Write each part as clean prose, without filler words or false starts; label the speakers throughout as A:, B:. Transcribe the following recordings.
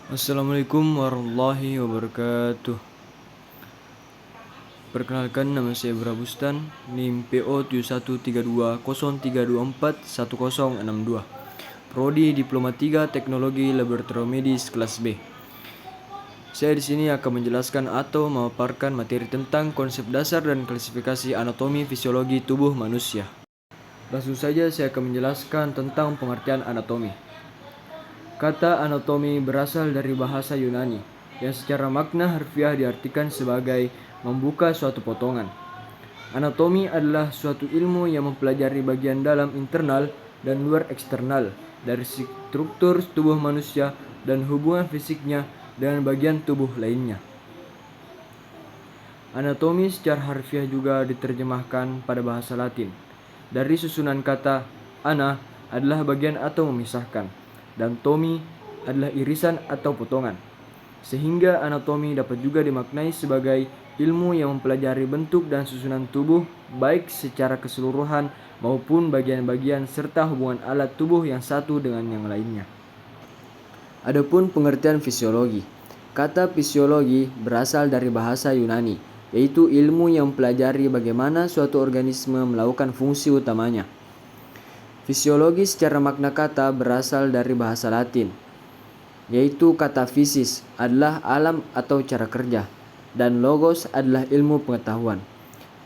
A: Assalamualaikum warahmatullahi wabarakatuh. Perkenalkan, nama saya Ibra Bustan, NIM PO 713203241062. Prodi Diploma 3 Teknologi Laboratorium Medis kelas B. Saya di sini akan menjelaskan atau memaparkan materi tentang konsep dasar dan klasifikasi anatomi fisiologi tubuh manusia. Langsung saja saya akan menjelaskan tentang pengertian anatomi. Kata anatomi berasal dari bahasa Yunani yang secara makna harfiah diartikan sebagai membuka suatu potongan. Anatomi adalah suatu ilmu yang mempelajari bagian dalam internal dan luar eksternal dari struktur tubuh manusia dan hubungan fisiknya dengan bagian tubuh lainnya. Anatomi secara harfiah juga diterjemahkan pada bahasa Latin. Dari susunan kata, ana adalah bagian atau memisahkan, dan tomi adalah irisan atau potongan. Sehingga anatomi dapat juga dimaknai sebagai ilmu yang mempelajari bentuk dan susunan tubuh baik secara keseluruhan maupun bagian-bagian serta hubungan alat tubuh yang satu dengan yang lainnya. Adapun pengertian fisiologi. Kata fisiologi berasal dari bahasa Yunani, yaitu ilmu yang mempelajari bagaimana suatu organisme melakukan fungsi utamanya. Fisiologi secara makna kata berasal dari bahasa Latin, yaitu kata fisis adalah alam atau cara kerja, dan logos adalah ilmu pengetahuan.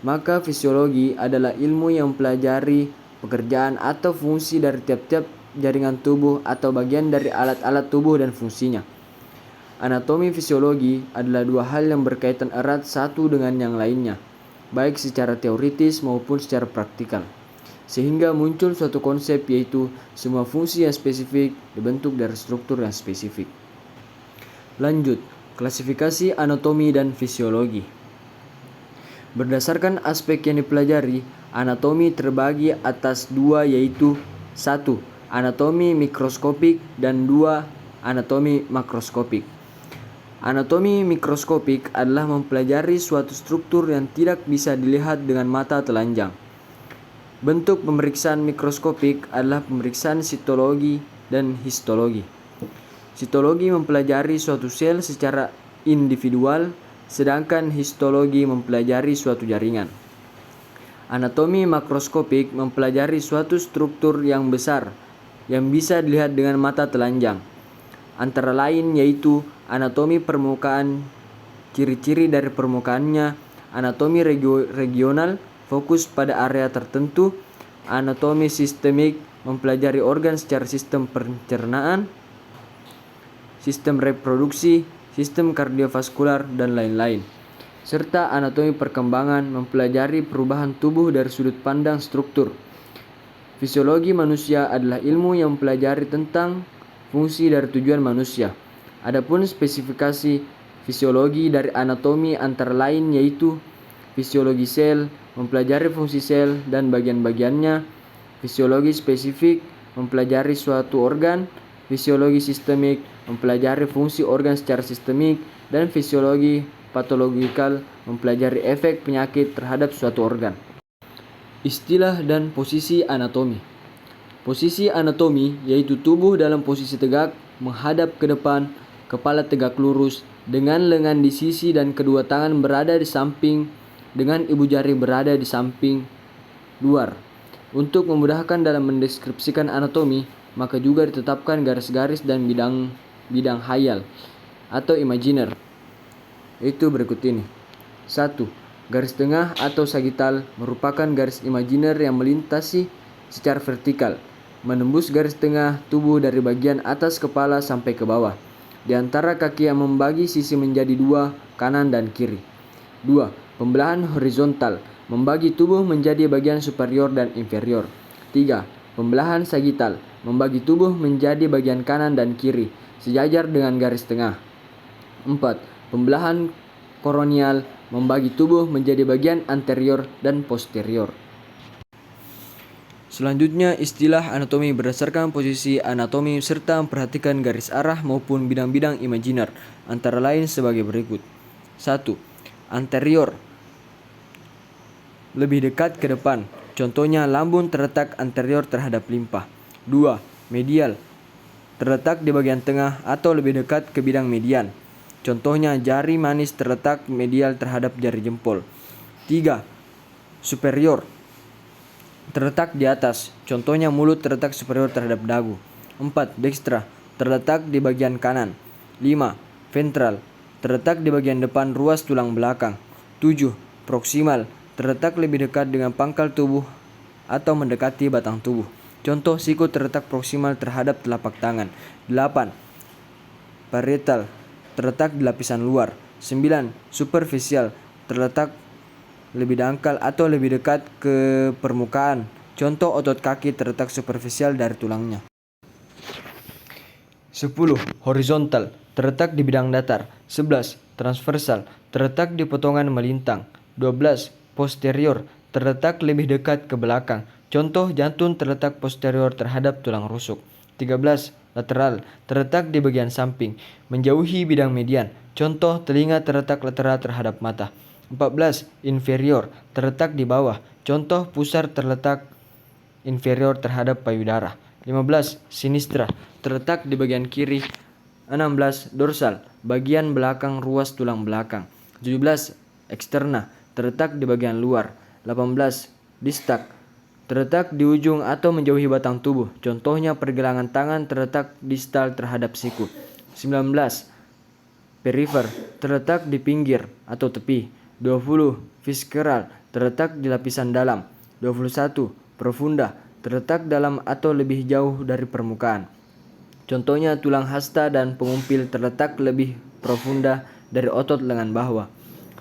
A: Maka fisiologi adalah ilmu yang mempelajari pekerjaan atau fungsi dari tiap-tiap jaringan tubuh atau bagian dari alat-alat tubuh dan fungsinya. Anatomi fisiologi adalah dua hal yang berkaitan erat satu dengan yang lainnya, baik secara teoritis maupun secara praktikal. Sehingga muncul suatu konsep, yaitu semua fungsi yang spesifik dibentuk dari struktur yang spesifik. Lanjut, klasifikasi anatomi dan fisiologi. Berdasarkan aspek yang dipelajari, anatomi terbagi atas dua, yaitu 1. Anatomi mikroskopik dan 2. Anatomi makroskopik. Anatomi mikroskopik adalah mempelajari suatu struktur yang tidak bisa dilihat dengan mata telanjang. Bentuk pemeriksaan mikroskopik adalah pemeriksaan sitologi dan histologi. Sitologi mempelajari suatu sel secara individual, sedangkan histologi mempelajari suatu jaringan. Anatomi makroskopik mempelajari suatu struktur yang besar yang bisa dilihat dengan mata telanjang. Antara lain yaitu anatomi permukaan, ciri-ciri dari permukaannya, anatomi regional, fokus pada area tertentu, anatomi sistemik, mempelajari organ secara sistem pencernaan, sistem reproduksi, sistem kardiovaskular, dan lain-lain. Serta anatomi perkembangan, mempelajari perubahan tubuh dari sudut pandang struktur. Fisiologi manusia adalah ilmu yang mempelajari tentang fungsi dari tujuan manusia. Adapun spesifikasi fisiologi dari anatomi antara lain yaitu fisiologi sel, mempelajari fungsi sel dan bagian-bagiannya, fisiologi spesifik, mempelajari suatu organ, fisiologi sistemik, mempelajari fungsi organ secara sistemik, dan fisiologi patologikal, mempelajari efek penyakit terhadap suatu organ. Istilah dan posisi anatomi. Posisi anatomi yaitu tubuh dalam posisi tegak, menghadap ke depan, kepala tegak lurus, dengan lengan di sisi dan kedua tangan berada di samping, dengan ibu jari berada di samping luar. Untuk memudahkan dalam mendeskripsikan anatomi, maka juga ditetapkan garis-garis dan bidang hayal atau imajiner. Itu berikut ini. 1. Garis tengah atau sagital merupakan garis imajiner yang melintasi secara vertikal, menembus garis tengah tubuh dari bagian atas kepala sampai ke bawah, di antara kaki yang membagi sisi menjadi dua, kanan dan kiri. 2. Pembelahan horizontal, membagi tubuh menjadi bagian superior dan inferior. 3. Pembelahan sagital, membagi tubuh menjadi bagian kanan dan kiri, sejajar dengan garis tengah. 4. Pembelahan koronial, membagi tubuh menjadi bagian anterior dan posterior. Selanjutnya, istilah anatomi berdasarkan posisi anatomi serta memperhatikan garis arah maupun bidang-bidang imajiner, antara lain sebagai berikut. 1. Anterior, lebih dekat ke depan, contohnya lambung terletak anterior terhadap limpa. 2. Medial, terletak di bagian tengah atau lebih dekat ke bidang median. Contohnya jari manis terletak medial terhadap jari jempol. 3. Superior, terletak di atas. Contohnya mulut terletak superior terhadap dagu. 4. Dextra, terletak di bagian kanan. 5. Ventral, terletak di bagian depan ruas tulang belakang. 7. Proximal, terletak lebih dekat dengan pangkal tubuh atau mendekati batang tubuh. Contoh siku terletak proksimal terhadap telapak tangan. 8. Parietal, terletak di lapisan luar. 9. Superficial, terletak lebih dangkal atau lebih dekat ke permukaan. Contoh otot kaki terletak superficial dari tulangnya. 10. Horizontal, terletak di bidang datar. 11. Transversal, terletak di potongan melintang. 12. Posterior, terletak lebih dekat ke belakang. Contoh jantung terletak posterior terhadap tulang rusuk. 13. Lateral, terletak di bagian samping, menjauhi bidang median. Contoh telinga terletak lateral terhadap mata. 14. Inferior, terletak di bawah. Contoh pusar terletak inferior terhadap payudara. 15. Sinistra, terletak di bagian kiri. 16. Dorsal, bagian belakang ruas tulang belakang. 17. Eksterna, terletak di bagian luar. 18. Distak, terletak di ujung atau menjauhi batang tubuh. Contohnya pergelangan tangan terletak distal terhadap siku. 19. Perifer, terletak di pinggir atau tepi. 20. Visceral, terletak di lapisan dalam. 21. Profunda, terletak dalam atau lebih jauh dari permukaan. Contohnya tulang hasta dan pengumpil terletak lebih profunda dari otot lengan bawah.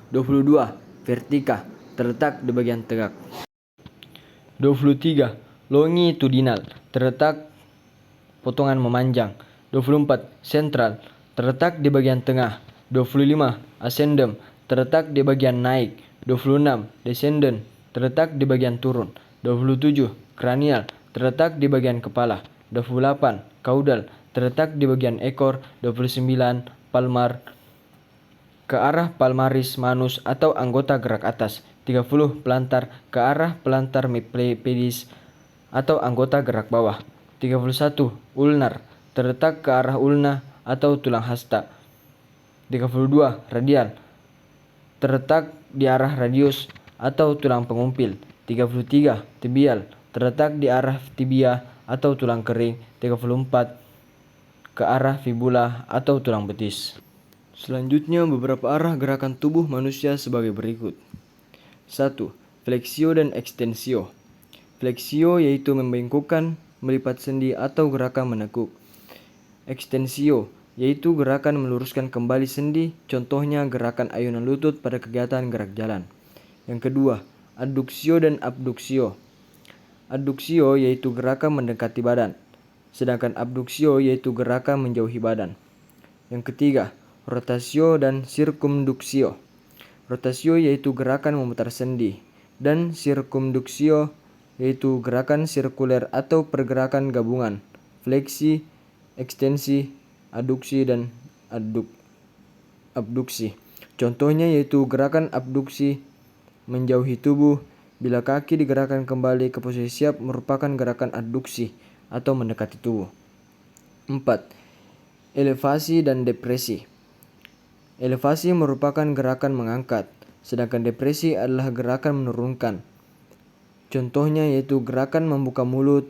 A: 22. Vertika, terletak di bagian tegak. 23. Longitudinal, terletak potongan memanjang. 24. Sentral, terletak di bagian tengah. 25. Ascendem, terletak di bagian naik. 26. Descendant, terletak di bagian turun. 27. Cranial, terletak di bagian kepala. 28. Caudal, terletak di bagian ekor. 29. Palmar, ke arah palmaris manus atau anggota gerak atas. 30. Plantar, ke arah plantar pedis atau anggota gerak bawah. 31. Ulnar, terletak ke arah ulna atau tulang hasta. 32. Radial, terletak di arah radius atau tulang pengumpil. 33. Tibial, terletak di arah tibia atau tulang kering. 34. Ke arah fibula atau tulang betis. Selanjutnya beberapa arah gerakan tubuh manusia sebagai berikut. 1. Fleksio dan ekstensio. Fleksio yaitu membengkokkan, melipat sendi atau gerakan menekuk. Ekstensio yaitu gerakan meluruskan kembali sendi, contohnya gerakan ayunan lutut pada kegiatan gerak jalan. Yang kedua, adduksio dan abduksio. Adduksio yaitu gerakan mendekati badan, sedangkan abduksio yaitu gerakan menjauhi badan. Yang ketiga, rotasio dan sirkumduksio. Rotasio yaitu gerakan memutar sendi, dan sirkumduksio yaitu gerakan sirkuler atau pergerakan gabungan, fleksi, ekstensi, aduksi, dan abduksi. Contohnya yaitu gerakan abduksi menjauhi tubuh, bila kaki digerakkan kembali ke posisi siap merupakan gerakan adduksi atau mendekati tubuh. 4. Elevasi dan depresi. Elevasi merupakan gerakan mengangkat, sedangkan depresi adalah gerakan menurunkan. Contohnya yaitu gerakan membuka mulut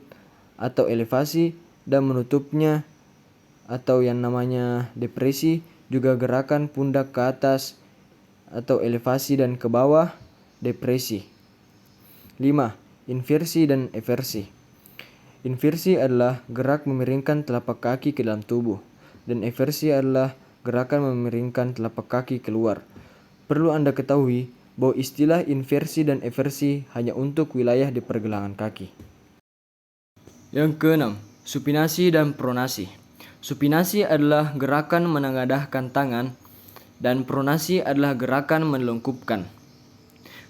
A: atau elevasi dan menutupnya atau yang namanya depresi, juga gerakan pundak ke atas atau elevasi dan ke bawah, depresi. 5. Inversi dan eversi. Inversi adalah gerak memiringkan telapak kaki ke dalam tubuh, dan eversi adalah gerakan memiringkan telapak kaki keluar. Perlu Anda ketahui bahwa istilah inversi dan eversi hanya untuk wilayah di pergelangan kaki. Yang keenam, supinasi dan pronasi. Supinasi adalah gerakan menengadahkan tangan, dan pronasi adalah gerakan melengkupkan.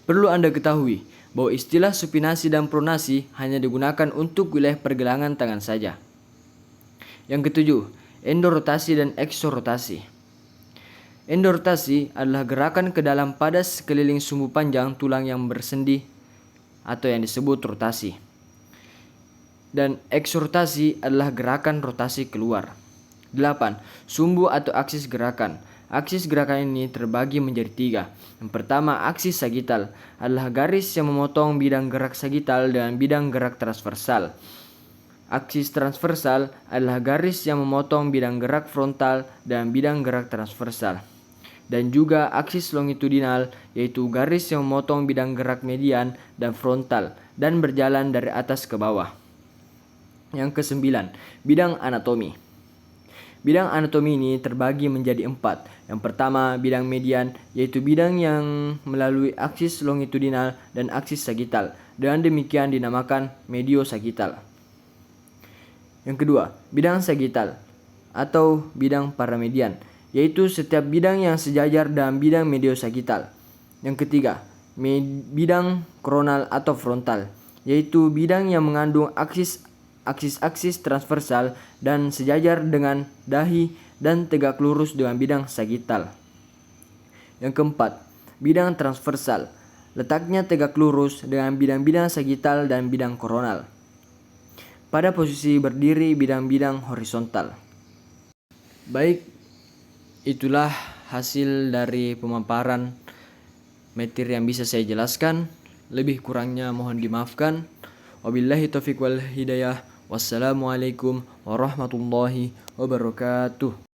A: Perlu Anda ketahui bahwa istilah supinasi dan pronasi hanya digunakan untuk wilayah pergelangan tangan saja. Yang ketujuh, endorotasi dan eksorotasi. Endorotasi adalah gerakan ke dalam pada sekeliling sumbu panjang tulang yang bersendi atau yang disebut rotasi. dan eksortasi adalah gerakan rotasi keluar. 8. Sumbu atau aksis gerakan. Aksis gerakan ini terbagi menjadi 3. Yang pertama, aksis sagital adalah garis yang memotong bidang gerak sagital dengan bidang gerak transversal. Aksis transversal adalah garis yang memotong bidang gerak frontal dan bidang gerak transversal. Dan juga aksis longitudinal, yaitu garis yang memotong bidang gerak median dan frontal dan berjalan dari atas ke bawah. Yang ke-9, bidang anatomi. Bidang anatomi ini terbagi menjadi 4. Yang pertama, bidang median, yaitu bidang yang melalui aksis longitudinal dan aksis sagital. Dengan demikian dinamakan mediosagital. Yang kedua, bidang sagital atau bidang paramedian, yaitu setiap bidang yang sejajar dengan bidang mediosagital. Yang ketiga, bidang koronal atau frontal, yaitu bidang yang mengandung aksis transversal dan sejajar dengan dahi dan tegak lurus dengan bidang sagital. Yang keempat, bidang transversal, letaknya tegak lurus dengan bidang-bidang sagital dan bidang koronal. Pada posisi berdiri bidang-bidang horizontal. Baik, itulah hasil dari pemaparan materi yang bisa saya jelaskan. Lebih kurangnya mohon dimaafkan. Wabillahi taufiq wal hidayah. Wassalamualaikum warahmatullahi wabarakatuh.